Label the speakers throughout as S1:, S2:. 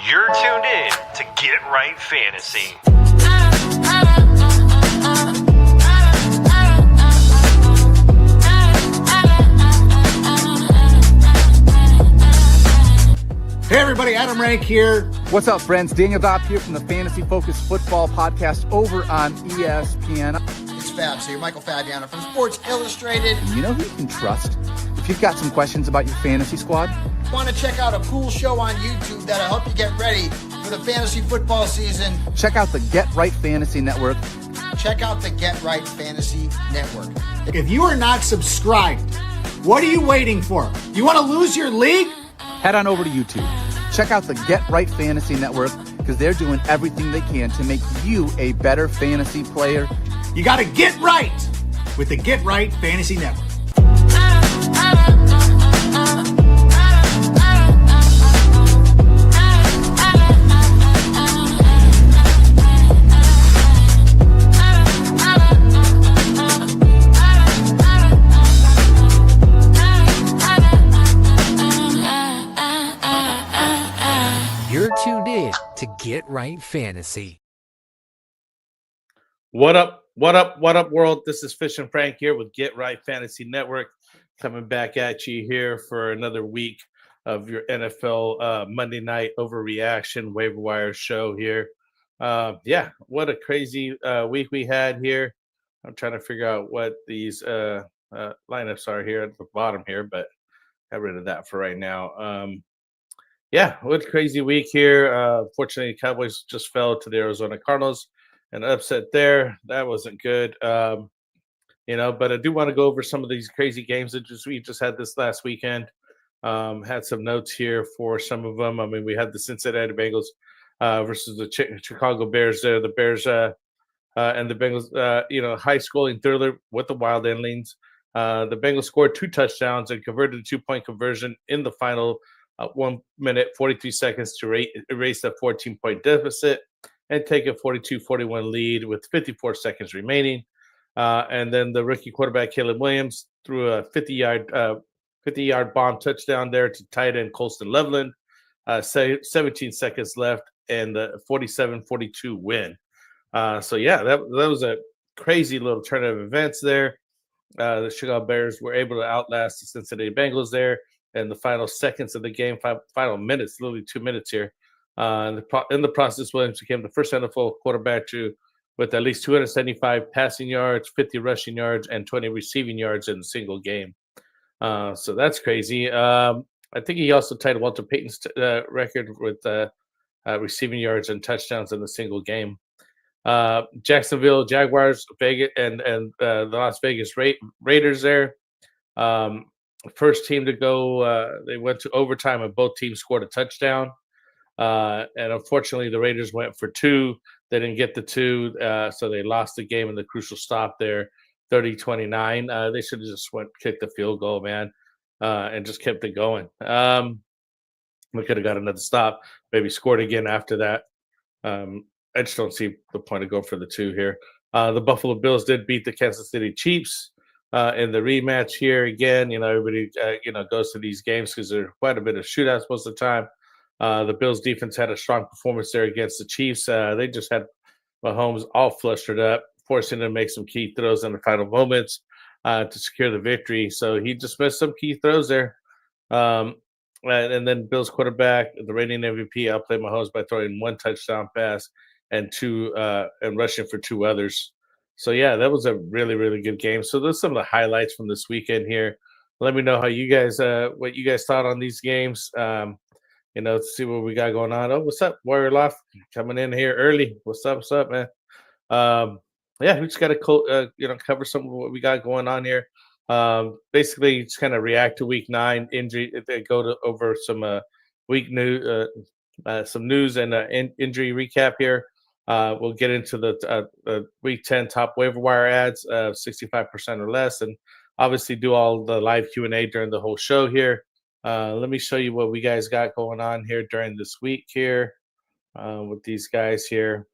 S1: You're tuned in to Get Right Fantasy.
S2: Hey everybody, Adam Rank here.
S3: What's up, friends? Daniel Dopp here from the Fantasy Focused Football Podcast over on ESPN.
S2: It's Fab, so you're Michael Fabiano from Sports Illustrated.
S3: And you know who you can trust? If you've got some questions about your fantasy squad,
S2: Want to check out a cool show on YouTube that'll help you get ready for the fantasy football season?
S3: check out the Get Right Fantasy Network.
S2: Check out the Get Right Fantasy Network. If you are not subscribed, what are you waiting for? You want to lose your league?
S3: Head on over to YouTube. Check out the Get Right Fantasy Network because they're doing everything they can to make you a better fantasy player.
S2: You got to get right with the Get Right Fantasy Network.
S4: You're tuned in to Get Right Fantasy.
S5: What up, world? This is FishnFrank here with Get Right Fantasy Network, coming back at you here for another week of your NFL Monday night overreaction waiver wire show here. What a crazy week we had here. I'm trying to figure out what these lineups are here at the bottom here, but got rid of that for right now. What a crazy week here. Fortunately, Cowboys just fell to the Arizona Cardinals. An upset there. That wasn't good. But I do want to go over some of these crazy games that we just had this last weekend. Had some notes here for some of them. I mean, we had the Cincinnati Bengals versus the Chicago Bears there. The Bears and the Bengals, high scoring thriller with the wild endings. The Bengals scored 2 touchdowns and converted a 2-point conversion in the final 1 minute, 43 seconds to erase the 14-point deficit and take a 42-41 lead with 54 seconds remaining. And then the rookie quarterback, Caleb Williams, threw a 50-yard bomb touchdown there to tight end Colston Loveland. 17 seconds left and the 47-42 win. That was a crazy little turn of events there. The Chicago Bears were able to outlast the Cincinnati Bengals there in the final seconds of the game, final minutes, literally 2 minutes here. In the process, Williams became the first NFL quarterback with at least 275 passing yards, 50 rushing yards, and 20 receiving yards in a single game. So that's crazy. I think he also tied Walter Payton's record with receiving yards and touchdowns in a single game. Jacksonville Jaguars, Vegas, and the Las Vegas Raiders there. First team to go, they went to overtime and both teams scored a touchdown. And unfortunately, the Raiders went for 2. They didn't get the 2, so they lost the game in the crucial stop there, 30-29. They should have just kicked the field goal, man, and just kept it going. We could have got another stop, maybe scored again after that. I just don't see the point of going for the 2 here. The Buffalo Bills did beat the Kansas City Chiefs in the rematch here. Again, everybody, goes to these games because there's quite a bit of shootouts most of the time. The Bills defense had a strong performance there against the Chiefs. They just had Mahomes all flustered up, forcing him to make some key throws in the final moments to secure the victory. So he just missed some key throws there. And then Bills quarterback, the reigning MVP, outplayed Mahomes by throwing 1 touchdown pass and 2 and rushing for 2 others. So that was a really, really good game. So those are some of the highlights from this weekend here. Let me know how you guys, what you guys thought on these games. Let's see what we got going on. Oh, what's up, Warrior Loft? Coming in here early. What's up, man? We just got to cover some of what we got going on here. Basically, just kind of react to Week 9 injury. They go over some week news, some news and injury recap here. We'll get into the Week 10 top waiver wire ads, 65% or less, and obviously do all the live Q&A during the whole show here. Let me show you what we guys got going on here during this week here with these guys here.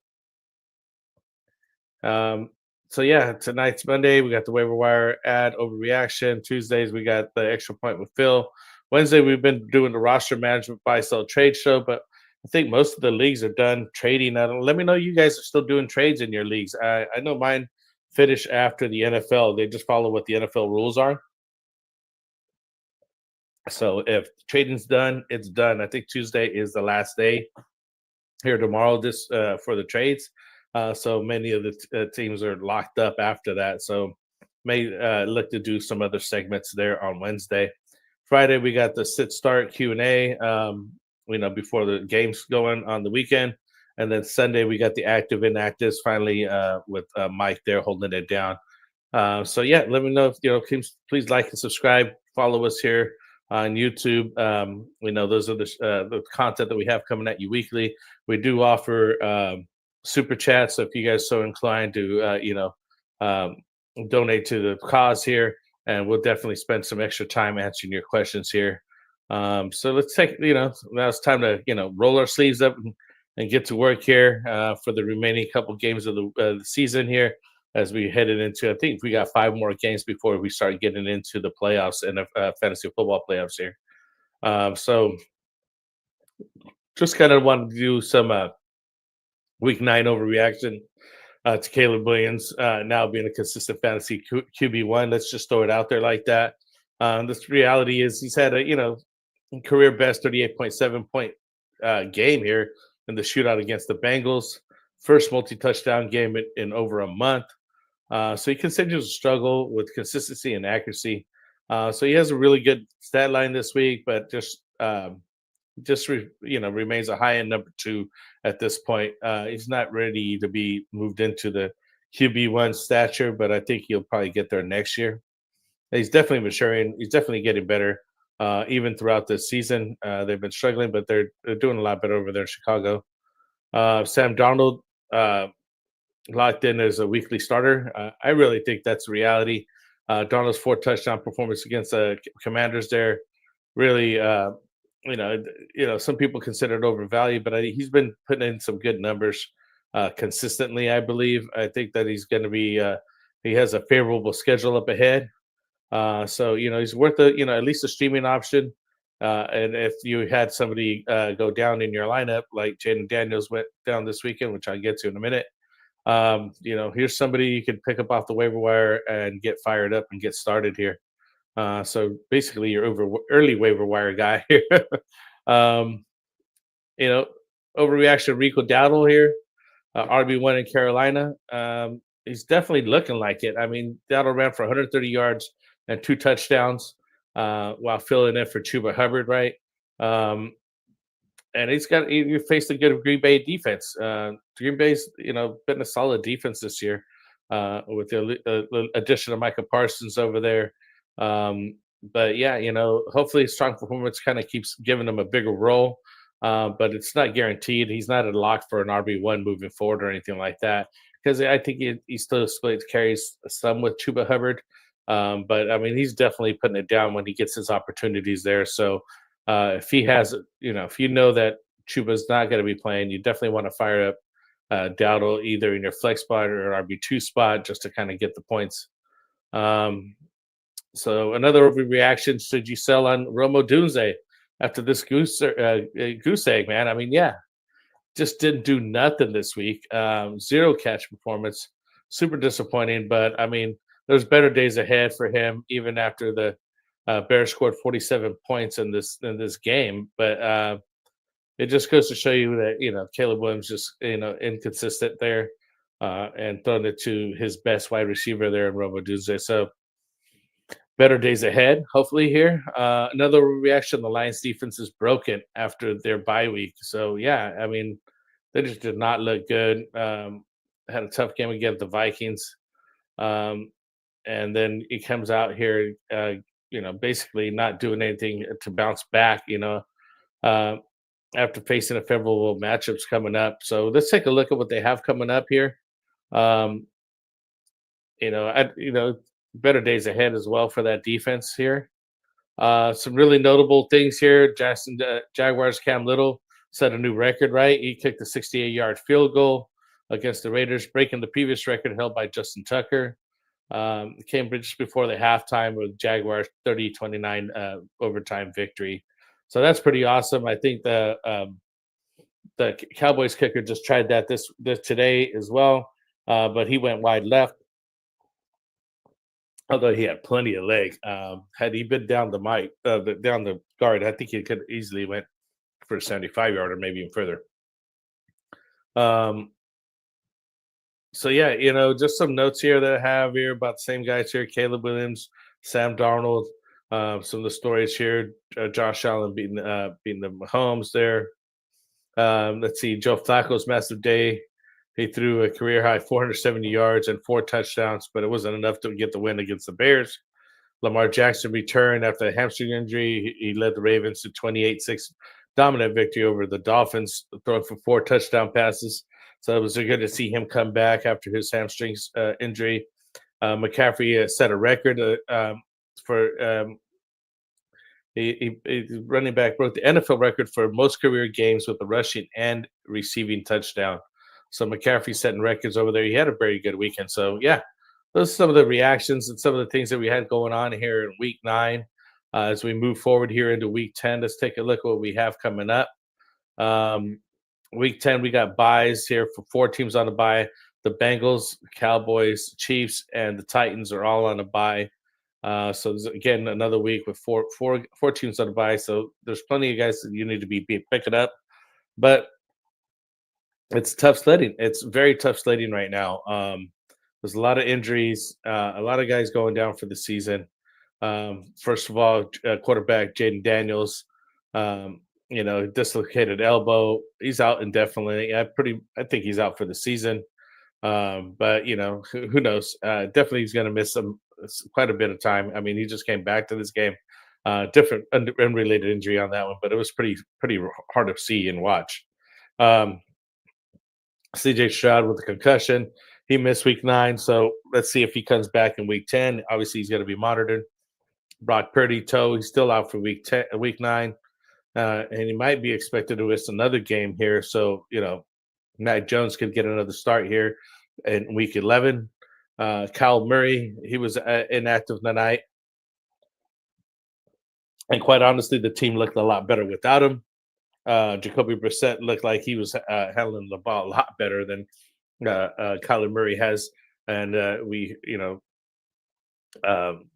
S5: Tonight's Monday. We got the waiver wire ad overreaction. Tuesdays, we got the extra point with Phil. Wednesday, we've been doing the roster management buy sell trade show, but I think most of the leagues are done trading. Let me know you guys are still doing trades in your leagues. I know mine finish after the NFL. They just follow what the NFL rules are. So if trading's done, it's done. I think Tuesday is the last day here tomorrow for the trades. So many of the teams are locked up after that. So may look to do some other segments there on Wednesday. Friday we got the sit start Q&A. Before the games going on the weekend, and then Sunday we got the active inactives finally with Mike there holding it down. So yeah, let me know if please like and subscribe. Follow us here on YouTube. Those are the content that we have coming at you weekly. We do offer super chats, so if you guys are so inclined to donate to the cause here, and we'll definitely spend some extra time answering your questions here. So let's take now it's time to roll our sleeves up and get to work here for the remaining couple games of the season here, as we headed into, I think we got 5 more games before we start getting into the playoffs and fantasy football playoffs here. So just kind of wanted to do some week 9 overreaction to Caleb Williams now being a consistent fantasy QB1. Let's just throw it out there like that. This reality is he's had a career best 38.7 point game here in the shootout against the Bengals. First multi-touchdown game in over a month. So he continues to struggle with consistency and accuracy. So he has a really good stat line this week, but remains a high end number 2 at this point. He's not ready to be moved into the QB1 stature, but I think he'll probably get there next year. He's definitely maturing. He's definitely getting better. Even throughout the season, they've been struggling, but they're doing a lot better over there in Chicago. Sam Darnold locked in as a weekly starter. I really think that's reality. Darnold's 4 touchdown performance against the Commanders there, really, some people consider it overvalued, but he's been putting in some good numbers consistently. I believe. I think that he's going to be. He has a favorable schedule up ahead. So he's worth at least a streaming option. And if you had somebody go down in your lineup, like Jaden Daniels went down this weekend, which I'll get to in a minute, here's somebody you can pick up off the waiver wire and get fired up and get started here. So basically, your early waiver wire guy here. Overreaction Rico Dowdle here, RB1 in Carolina. He's definitely looking like it. I mean, Dowdle ran for 130 yards and 2 touchdowns while filling in for Chuba Hubbard, right? And he faced a good Green Bay defense. Green Bay's, been a solid defense this year with the addition of Micah Parsons over there. But yeah, hopefully strong performance kind of keeps giving him a bigger role. But it's not guaranteed. He's not a lock for an RB1 moving forward or anything like that, because I think he still splits carries some with Chuba Hubbard. But I mean, he's definitely putting it down when he gets his opportunities there. So if he has, if you know that Chuba's not going to be playing, you definitely want to fire up Dowdle either in your flex spot or RB2 spot just to kind of get the points. So another overreaction, should you sell on Rome Odunze after this goose egg, man? I mean, yeah, just didn't do nothing this week. 0 catch performance, super disappointing. But I mean, there's better days ahead for him, even after the Bears scored 47 points in this game. But it just goes to show you that Caleb Williams just inconsistent there, and throwing it to his best wide receiver there in Rome Odunze. So better days ahead, hopefully here. Another reaction, the Lions defense is broken after their bye week. So, yeah, I mean, they just did not look good. Had a tough game against the Vikings. And then he comes out here, basically not doing anything to bounce back, after facing a favorable matchups coming up. So let's take a look at what they have coming up here. Better days ahead as well for that defense here. Some really notable things here. Jaguars Cam Little set a new record, right? He kicked a 68-yard field goal against the Raiders, breaking the previous record held by Justin Tucker. Came just before the halftime with Jaguars 30-29 overtime victory. So that's pretty awesome. I think the the Cowboys kicker just tried that this today as well, but he went wide left. Although he had plenty of leg, had he been down down the guard, I think he could easily went for a 75-yarder, maybe even further. So yeah, just some notes here that I have here about the same guys here: Caleb Williams, Sam Darnold. Some of the stories here: Josh Allen beating the Mahomes there. Let's see, Joe Flacco's massive day. He threw a career high 470 yards and 4 touchdowns, but it wasn't enough to get the win against the Bears. Lamar Jackson returned after a hamstring injury. He led the Ravens to 28-6 dominant victory over the Dolphins, throwing for 4 touchdown passes. So it was good to see him come back after his hamstrings injury. McCaffrey set a record for he running back broke the NFL record for most career games with a rushing and receiving touchdown. So McCaffrey setting records over there. He had a very good weekend. So yeah, those are some of the reactions and some of the things that we had going on here in Week 9. As we move forward here into Week 10, let's take a look at what we have coming up. Week 10, we got buys here for 4 teams on a bye. The Bengals, Cowboys, Chiefs, and the Titans are all on a bye. So again, another week with four teams on a bye. So there's plenty of guys that you need to be picking up, but it's tough sledding. It's very tough sledding right now. There's a lot of injuries, a lot of guys going down for the season. First of all, quarterback Jaden Daniels, dislocated elbow. He's out indefinitely. I think he's out for the season. But who knows? Definitely he's going to miss quite a bit of time. I mean, he just came back to this game. Different unrelated injury on that one, but it was pretty hard to see and watch. CJ Stroud with a concussion. He missed Week 9, so let's see if he comes back in Week 10. Obviously, he's going to be monitored. Brock Purdy, toe. He's still out for Week 9, and he might be expected to miss another game here. So, Matt Jones could get another start here in Week 11. Kyle Murray, he was inactive tonight. And quite honestly, the team looked a lot better without him. Jacoby Brissett looked like he was handling the ball a lot better than Kyler Murray has. And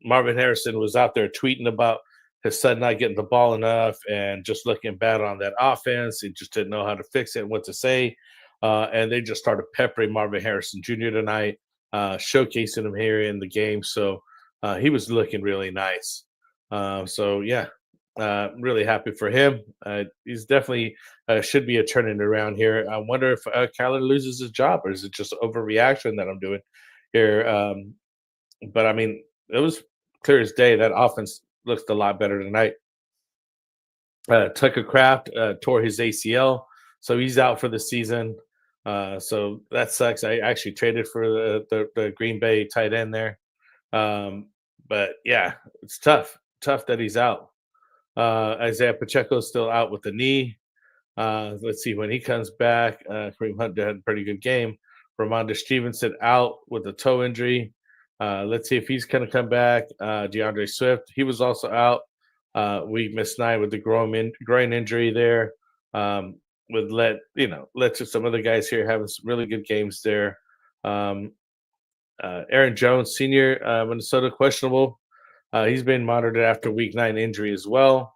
S5: Marvin Harrison was out there tweeting about his son not getting the ball enough and just looking bad on that offense. He just didn't know how to fix it and what to say. And they just started peppering Marvin Harrison Jr. tonight, showcasing him here in the game. So he was looking really nice. Really happy for him. He's definitely should be a turning around here. I wonder if Kyler loses his job, or is it just overreaction that I'm doing here? But I mean, it was clear as day that offense looks a lot better tonight. Tucker Kraft tore his ACL, so he's out for the season. So that sucks. I actually traded for the Green Bay tight end there. But yeah, it's tough that he's out. Isaiah Pacheco is still out with the knee. Let's see when he comes back. Kareem Hunt had a pretty good game. Ramondre Stevenson out with a toe injury. Let's see if he's going to come back. DeAndre Swift, he was also out. Week 9 with the groin injury there. Let's some other guys here having some really good games there. Aaron Jones, senior, Minnesota, questionable. He's been monitored after Week 9 injury as well.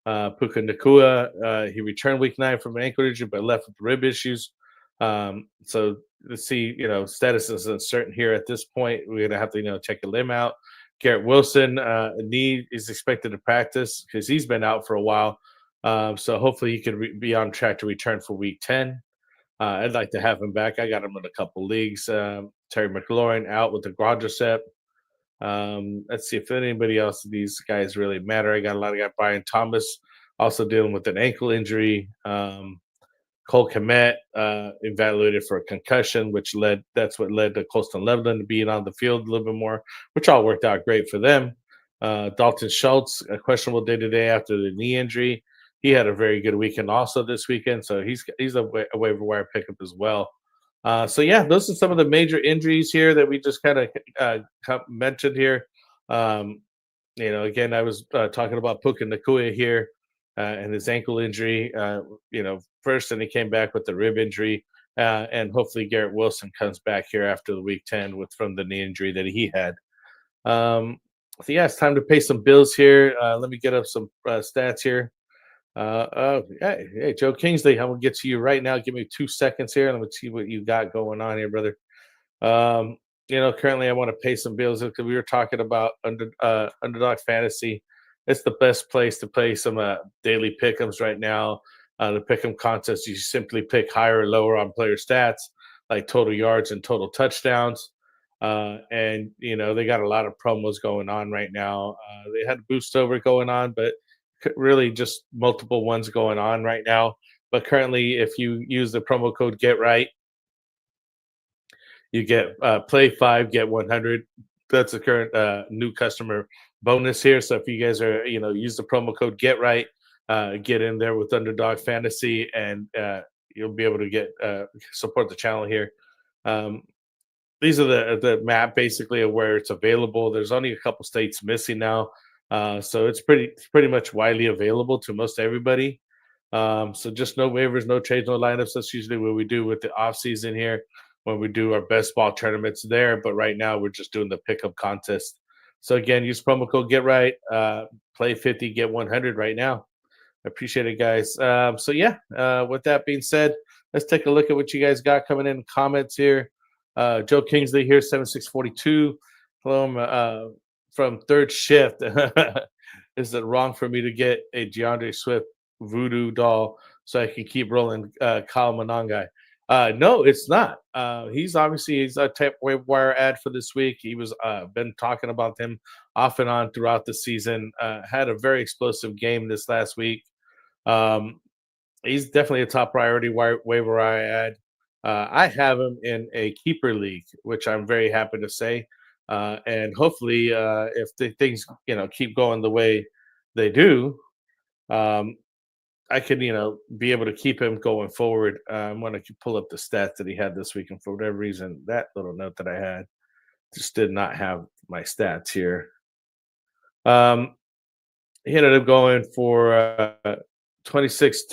S5: Puka Nacua, he returned Week 9 from an ankle injury, but left with rib issues. So let's see, status is uncertain here at this point. We're going to have to, check a limb out. Garrett Wilson, knee is expected to practice because he's been out for a while. So hopefully he could be on track to return for Week 10. I'd like to have him back. I got him in a couple leagues. Terry McLaurin out with the quadricep. Let's see if anybody else of these guys really matter. I got a lot of guys. Brian Thomas also dealing with an ankle injury. Cole Kmet evaluated for a concussion, that's what led to Colston Leveland being on the field a little bit more, which all worked out great for them. Dalton Schultz, a questionable day-to-day after the knee injury. He had a very good weekend also this weekend, so he's a waiver wire pickup as well. Those are some of the major injuries here that we just kind of mentioned here. Again, I was talking about Puka Nacua here. and his ankle injury, first, and he came back with the rib injury. And hopefully Garrett Wilson comes back here after the week 10 from the knee injury that he had. So yeah, it's time to pay some bills here. Let me get up some stats here. Hey, Joe Kingsley, I'm gonna get to you right now. Give me 2 seconds here. Let me see what you got going on here, brother. Currently I want to pay some bills because we were talking about underdog fantasy. It's the best place to play some daily pick'ems right now. The pick'em contest, you simply pick higher or lower on player stats, like total yards and total touchdowns. And they got a lot of promos going on right now. They had a boost over going on, but really just multiple ones going on right now. But currently, if you use the promo code Get Right, you get play 5, get 100. That's the current new customer bonus here. So if you guys are use the promo code Get Right, get in there with Underdog Fantasy, and you'll be able to get support the channel here. These are the map basically of where it's available. There's only a couple states missing now, so it's pretty much widely available to most everybody. So just no waivers, no trades, no lineups. That's usually what we do with the off season here, when we do our best ball tournaments there. But right now we're just doing the pickup contest. So again, use promo code Get Right, play 50, get 100 right now. I appreciate it, guys. So yeah, with that being said, let's take a look at what you guys got coming in comments here. Joe Kingsley here, 7642. Hello, from Third Shift. Is it wrong for me to get a DeAndre Swift voodoo doll so I can keep rolling Kyle Monangai? No, it's not. He's a type waiver wire ad for this week. He was been talking about him off and on throughout the season. Had a very explosive game this last week. He's definitely a top priority waiver wire ad. I have him in a keeper league, which I'm very happy to say. And hopefully, if the things keep going the way they do, I could be able to keep him going forward. I'm going to pull up the stats that he had this week, and for whatever reason, that little note that I had just did not have my stats here. He ended up going for 26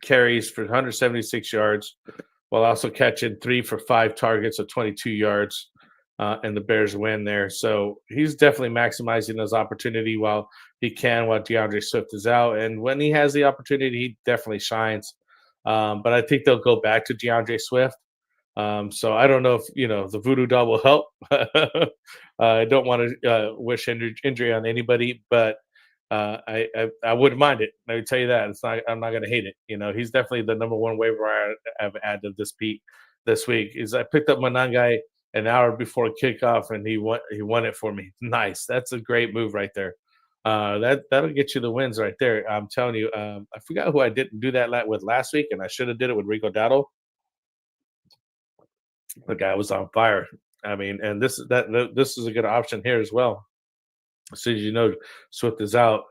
S5: carries for 176 yards, while also catching 3 for 5 targets of 22 yards, and the Bears win there. So he's definitely maximizing his opportunity while DeAndre Swift is out. And when he has the opportunity, he definitely shines. But I think they'll go back to DeAndre Swift. So I don't know if, the voodoo doll will help. I don't want to wish injury on anybody, but I wouldn't mind it. I would tell you that. I'm not going to hate it. He's definitely the number one waiver I've added this week. I picked up Monangai an hour before kickoff, and he won it for me. Nice. That's a great move right there. That'll get you the wins right there. I'm telling you. I forgot who I didn't do that with last week, and I should have did it with Rico Dowdle. The guy was on fire. I mean, and this is a good option here as well. As soon as Swift is out,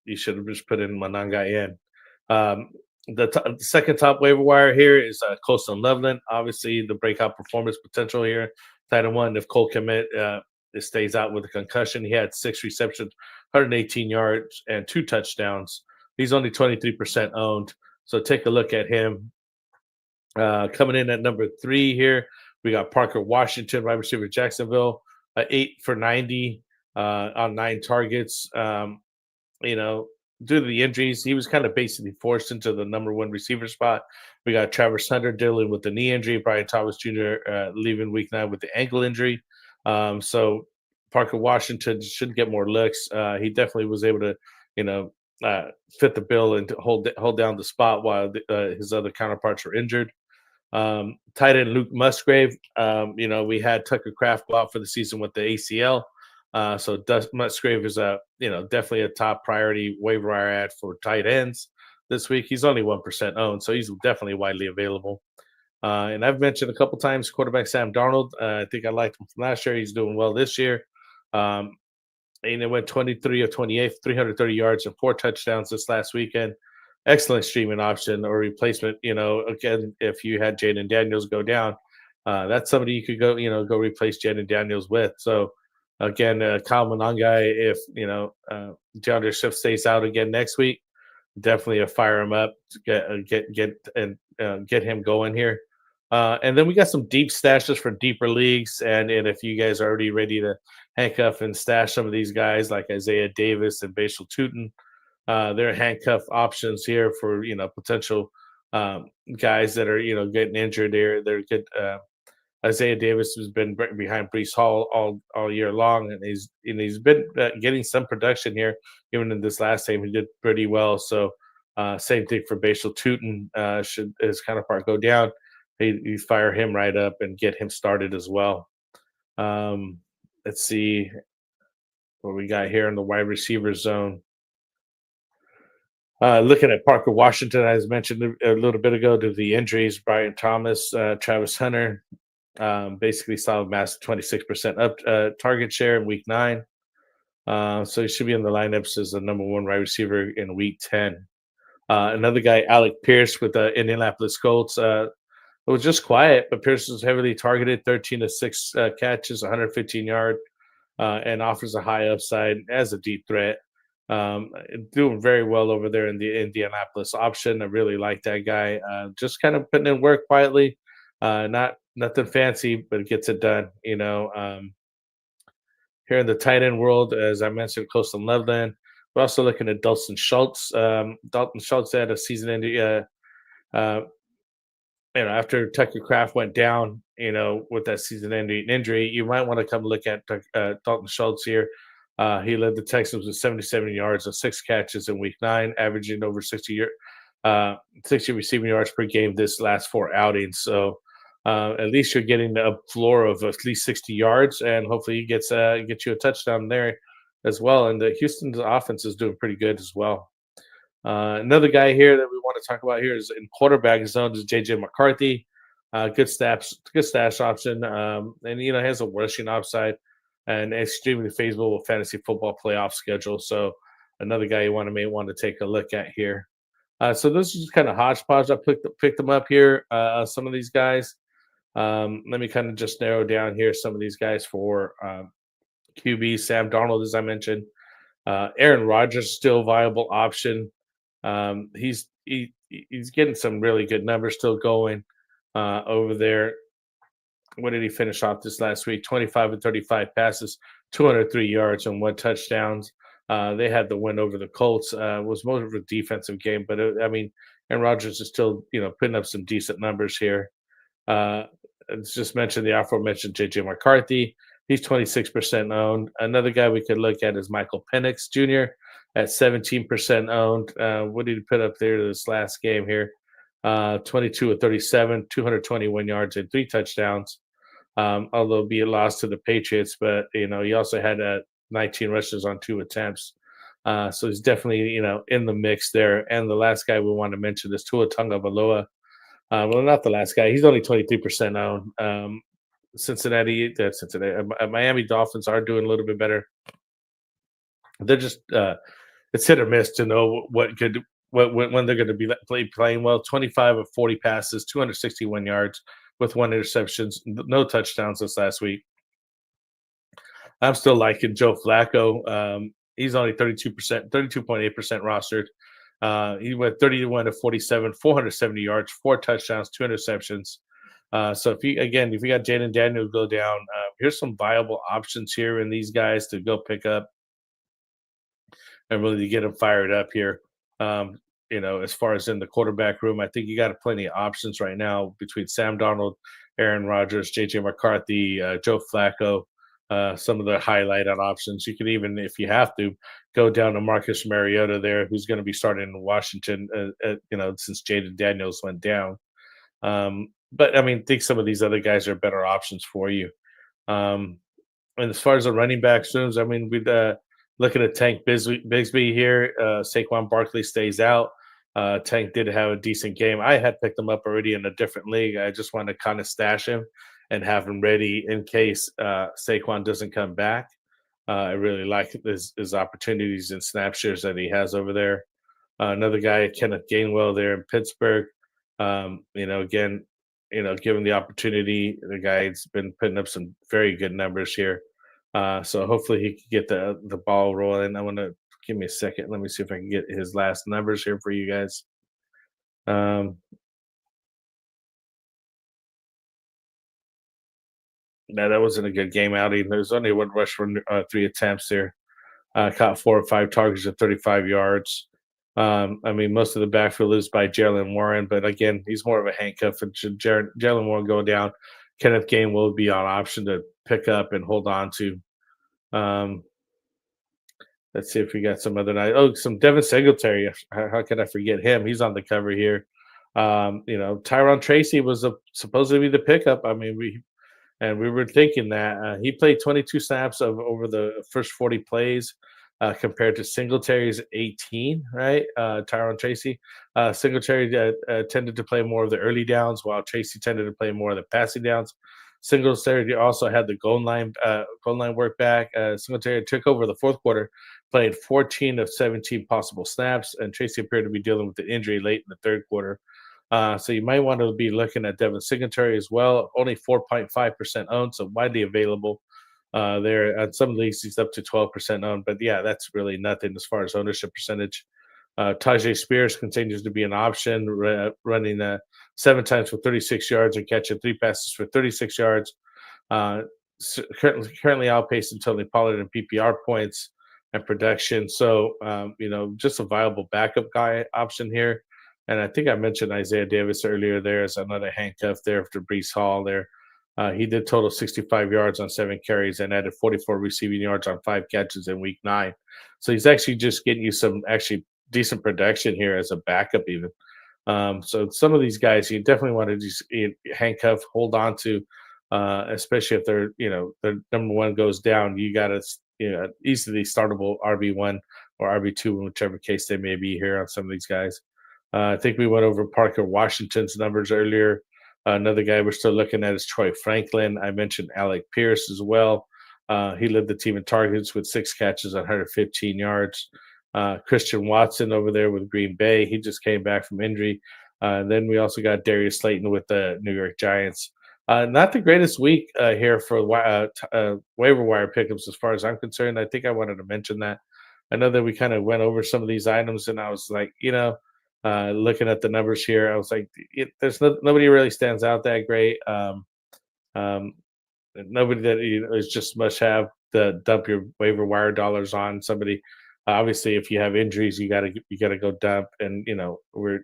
S5: you should have just put in Monangai in. The second top waiver wire here is Colston Loveland. Obviously, the breakout performance potential here. Tight end 1, if Cole Kmet stays out with a concussion. He had 6 receptions, 118 yards, and 2 touchdowns. He's only 23% owned. So take a look at him. Coming in at number 3 here, we got Parker Washington, wide receiver, Jacksonville, 8 for 90 on 9 targets. Due to the injuries, he was kind of basically forced into the number 1 receiver spot. We got Travis Hunter dealing with the knee injury, Brian Thomas Jr. Leaving week 9 with the ankle injury. So Parker Washington should get more looks. He definitely was able to, fit the bill and to hold down the spot while his other counterparts were injured. Tight end Luke Musgrave. We had Tucker Kraft go out for the season with the ACL. So Musgrave is definitely a top priority waiver wire ad for tight ends this week. He's only 1% owned, so he's definitely widely available. And I've mentioned a couple times quarterback Sam Darnold. I think I liked him from last year. He's doing well this year. And it went 23 of 28, 330 yards and 4 touchdowns this last weekend. Excellent streaming option or replacement. Again, if you had Jaden Daniels go down, that's somebody you could go replace Jaden Daniels with. So again, Kyle Monangai, if DeAndre Swift stays out again next week, definitely a fire him up to get him going here. And then we got some deep stashes for deeper leagues, and if you guys are already ready to handcuff and stash some of these guys like Isaiah Davis and Bashal Tutin, they're handcuff options here for potential guys that are getting injured. They're good. Isaiah Davis has been behind Brees Hall all year long, and he's been getting some production here. Even in this last game, he did pretty well. So same thing for Bashal Tutin. Should his counterpart go down, you fire him right up and get him started as well. Let's see what we got here in the wide receiver zone. Looking at Parker Washington, as mentioned a little bit ago, to the injuries, Brian Thomas, Travis Hunter, basically saw a massive 26% up target share in week 9. So he should be in the lineups as the number 1 wide receiver in week 10. Another guy, Alec Pierce with the Indianapolis Colts. It was just quiet, but Pierce was heavily targeted, 13 to 6 catches, 115 yards, and offers a high upside as a deep threat. Doing very well over there in the Indianapolis option. I really like that guy. Just kind of putting in work quietly. Nothing fancy, but it gets it done. Here in the tight end world, as I mentioned, Coastal Loveland. We're also looking at Dalton Schultz. Dalton Schultz had a season-ending. After Tucker Kraft went down, with that season-ending injury, you might want to come look at Dalton Schultz here. He led the Texans with 77 yards and 6 catches in week 9, averaging over 60 receiving yards per game this last 4 outings. So at least you're getting the floor of at least 60 yards, and hopefully he gets you a touchdown there as well. And the Houston's offense is doing pretty good as well. Another guy here that we want to talk about here is in quarterback zone is JJ McCarthy. Good stash option, and has a rushing upside and extremely favorable fantasy football playoff schedule. So another guy you may want to take a look at here. So this is just kind of hodgepodge. I picked them up here. Some of these guys. Let me kind of just narrow down here some of these guys for QB. Sam Darnold, as I mentioned. Aaron Rodgers, still a viable option. He's getting some really good numbers still going over there. What did he finish off this last week? 25 and 35 passes, 203 yards and 1 touchdown. They had the win over the Colts. It was more of a defensive game, but Aaron Rodgers is still putting up some decent numbers here. It's just mentioned the aforementioned JJ McCarthy. He's 26% owned. Another guy we could look at is Michael Penix Jr. at 17% owned. What did he put up there this last game here? 22 of 37, 221 yards and 3 touchdowns. Although be a loss to the Patriots, but he also had 19 rushes on 2 attempts. So he's definitely in the mix there. And the last guy we want to mention is Tua Tagovailoa. Well, not the last guy. He's only 23% owned. Miami Dolphins are doing a little bit better. They're just it's hit or miss to know when they're going to be playing well. 25 of 40 passes, 261 yards with 1 interception, no touchdowns this last week. I'm still liking Joe Flacco. He's only 32.8% rostered. He went 31 to 47, 470 yards, 4 touchdowns, 2 interceptions. So if you got Jaden Daniels go down, here's some viable options here in these guys to go pick up and really get them fired up here. As far as in the quarterback room, I think you got plenty of options right now between Sam Darnold, Aaron Rodgers, JJ McCarthy, Joe Flacco. Some of the highlighted options. You can even, if you have to, go down to Marcus Mariota there, who's going to be starting in Washington, since Jaden Daniels went down. But I think some of these other guys are better options for you. And as far as the running back rooms, we'd looking at Tank Bigsby here. Saquon Barkley stays out. Tank did have a decent game. I had picked him up already in a different league. I just want to kind of stash him and have him ready in case Saquon doesn't come back. I really like his opportunities and snap shares that he has over there. Another guy, Kenneth Gainwell there in Pittsburgh. Given the opportunity, the guy's been putting up some very good numbers here. So hopefully he can get the ball rolling. I want to Give me a second. Let me see if I can get his last numbers here for you guys. No, that wasn't a good game outing. There's only one rush for 3 attempts there. Caught 4 or 5 targets at 35 yards. I mean, most of the backfield is by Jalen Warren, but again, he's more of a handcuff. And should Jalen Warren go down, Kenneth Gain will be on option to pick up and hold on to. Let's see if we got some other night. Oh, some Devin Singletary. How could I forget him? He's on the cover here. Tyron Tracy was supposed to be the pickup. I mean, we were thinking that he played 22 snaps over the first 40 plays compared to Singletary's 18, right? Tyron Tracy. Singletary tended to play more of the early downs, while Tracy tended to play more of the passing downs. Singletary also had the goal line work back. Singletary took over the fourth quarter, played 14 of 17 possible snaps, and Tracy appeared to be dealing with an injury late in the third quarter. So you might want to be looking at Devin Singletary as well. Only 4.5% owned, so widely available there. At some leagues, he's up to 12% owned, but yeah, that's really nothing as far as ownership percentage. Tajay Spears continues to be an option, running 7 times for 36 yards and catching 3 passes for 36 yards. Currently outpacing Tony Pollard in PPR points and production. So, just a viable backup guy option here. And I think I mentioned Isaiah Davis earlier there as another handcuff there after Breece Hall there. He did total 65 yards on 7 carries and added 44 receiving yards on 5 catches in week 9. So he's actually just getting you some actually decent production here as a backup even. So some of these guys you definitely want to just handcuff, hold on to, especially if they're, their number one goes down. You got to, easily startable RB1 or RB2 in whichever case they may be here on some of these guys. I think we went over Parker Washington's numbers earlier. Another guy we're still looking at is Troy Franklin. I mentioned Alec Pierce as well. He led the team in targets with 6 catches, 115 yards. Christian Watson over there with Green Bay. He just came back from injury. Then we also got Darius Slayton with the New York Giants. Not the greatest week here for waiver wire pickups as far as I'm concerned. I think I wanted to mention that. I know that we kind of went over some of these items, and I was like, looking at the numbers here, I was like, there's nobody really stands out that great. Nobody that is just must have to dump your waiver wire dollars on. Somebody, obviously, if you have injuries, you gotta go dump. And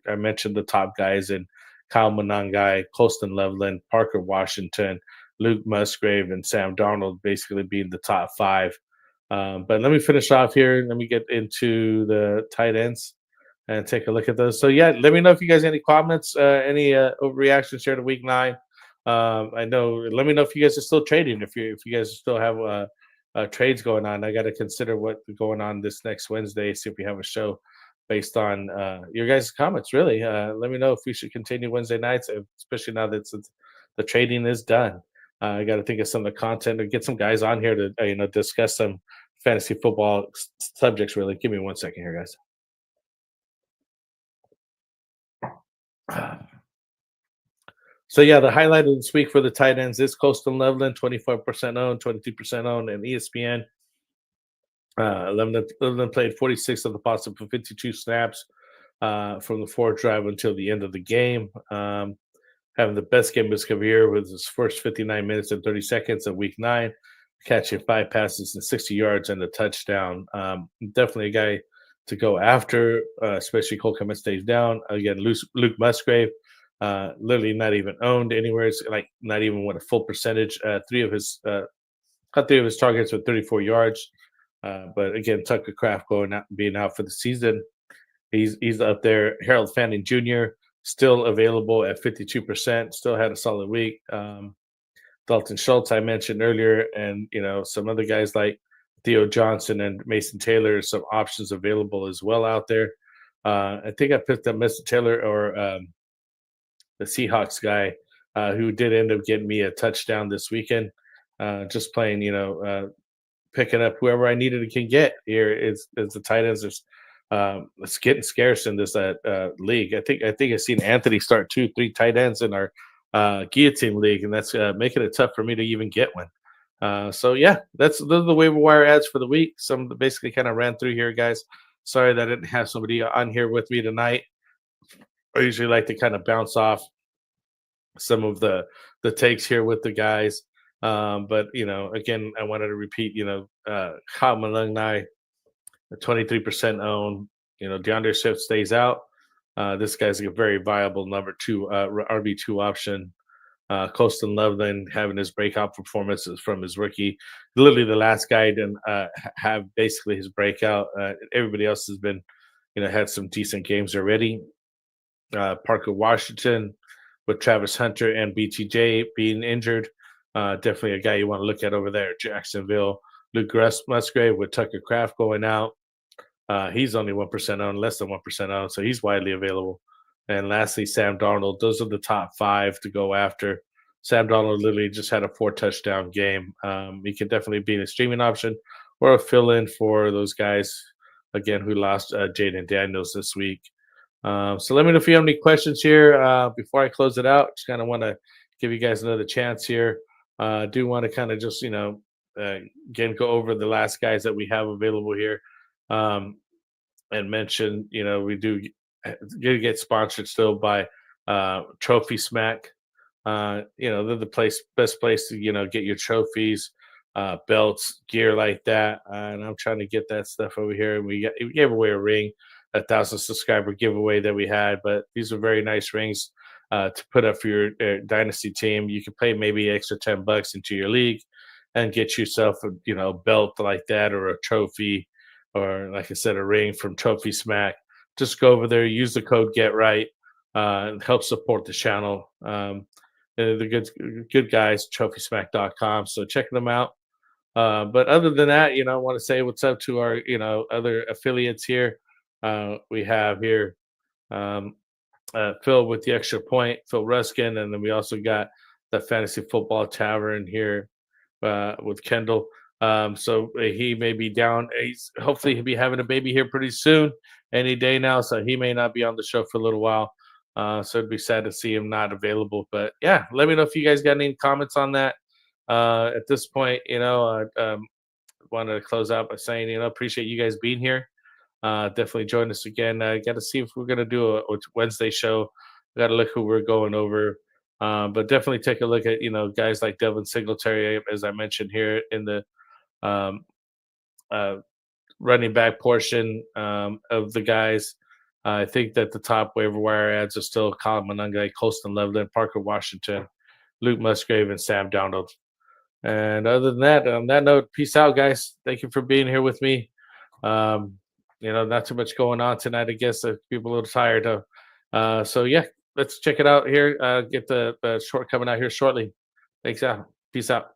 S5: I mentioned the top guys in Kyle Monangai, Colston Loveland, Parker Washington, Luke Musgrave, and Sam Darnold basically being the top 5. But let me finish off here. Let me get into the tight ends and take a look at those. So yeah, let me know if you guys have any comments, any overreactions here to week 9. I know. Let me know if you guys are still trading. If you guys still have trades going on, I got to consider what's going on this next Wednesday. See if we have a show based on your guys' comments. Really, let me know if we should continue Wednesday nights, especially now that the trading is done. I got to think of some of the content or get some guys on here to discuss some fantasy football subjects. Really, give me 1 second here, guys. So yeah, the highlight of this week for the tight ends is Colston Loveland, 24% owned, 22% owned, and ESPN. Loveland played 46 of the possible 52 snaps from the 4th drive until the end of the game. Having the best game of his career with his first 59 minutes and 30 seconds of week 9, catching 5 passes and 60 yards and a touchdown. Definitely a guy to go after, especially Cole Kmet stays down. Again, Luke Musgrave, literally not even owned anywhere. It's like not even what a full percentage. 3 of his targets with 34 yards. But again, Tucker Kraft being out for the season. He's up there. Harold Fanning Jr. still available at 52%. Still had a solid week. Dalton Schultz I mentioned earlier, and some other guys like Theo Johnson and Mason Taylor, some options available as well out there. I think I picked up Mason Taylor or the Seahawks guy who did end up getting me a touchdown this weekend. Just playing, picking up whoever I needed to can get here is the tight ends. It's getting scarce in this league. I think I've seen Anthony start 2-3 tight ends in our guillotine league, and that's making it tough for me to even get one. So yeah, those are the waiver wire ads for the week. Some basically kind of ran through here, guys. Sorry that I didn't have somebody on here with me tonight. I usually like to kind of bounce off some of the takes here with the guys. But again, I wanted to repeat, common alumni, 23% owned. DeAndre Swift stays out. This guy's a very viable number two RB2 option. Colston Loveland having his breakout performances from his rookie. Literally the last guy didn't have basically his breakout. Everybody else has been, had some decent games already. Parker Washington with Travis Hunter and BTJ being injured. Definitely a guy you want to look at over there. Jacksonville. Luke Musgrave with Tucker Kraft going out. He's only 1% owned, less than 1% owned, so he's widely available. And lastly, Sam Darnold. Those are the top 5 to go after. Sam Darnold literally just had a 4-touchdown game. He can definitely be a streaming option or a fill-in for those guys, again, who lost Jaden Daniels this week. So let me know if you have any questions here before I close it out. Just kind of want to give you guys another chance here. I do want to kind of just, again, go over the last guys that we have available here and mention, we do get sponsored still by Trophy Smack. They're the best place to, get your trophies, belts, gear like that. And I'm trying to get that stuff over here. And we gave away a ring, 1,000 subscriber giveaway that we had, but these are very nice rings to put up for your Dynasty team. You can pay maybe extra $10 into your league and get yourself a belt like that, or a trophy, or like I said, a ring from Trophy Smack. Just go over there, use the code GetRight, and help support the channel. The good guys, TrophySmack.com. So check them out. But other than that, I want to say what's up to our other affiliates here. We have here Phil with the extra point, Phil Ruskin, and then we also got the Fantasy Football Tavern here with Kendall. So he may be down. Hopefully he'll be having a baby here pretty soon, any day now. So he may not be on the show for a little while. So it'd be sad to see him not available. But yeah, let me know if you guys got any comments on that. At this point, I wanted to close out by saying, appreciate you guys being here. Definitely join us again. I got to see if we're going to do a Wednesday show. Got to look who we're going over. But definitely take a look at, guys like Devin Singletary, as I mentioned here in the running back portion of the guys. I think that the top waiver wire ads are still Colin Monangai, Colston Loveland, Parker Washington, Luke Musgrave, and Sam Darnold. And other than that, on that note, peace out, guys. Thank you for being here with me. Not too much going on tonight. I guess people are a little tired of. So yeah, let's check it out here. Get the short coming out here shortly. Thanks out. Peace out.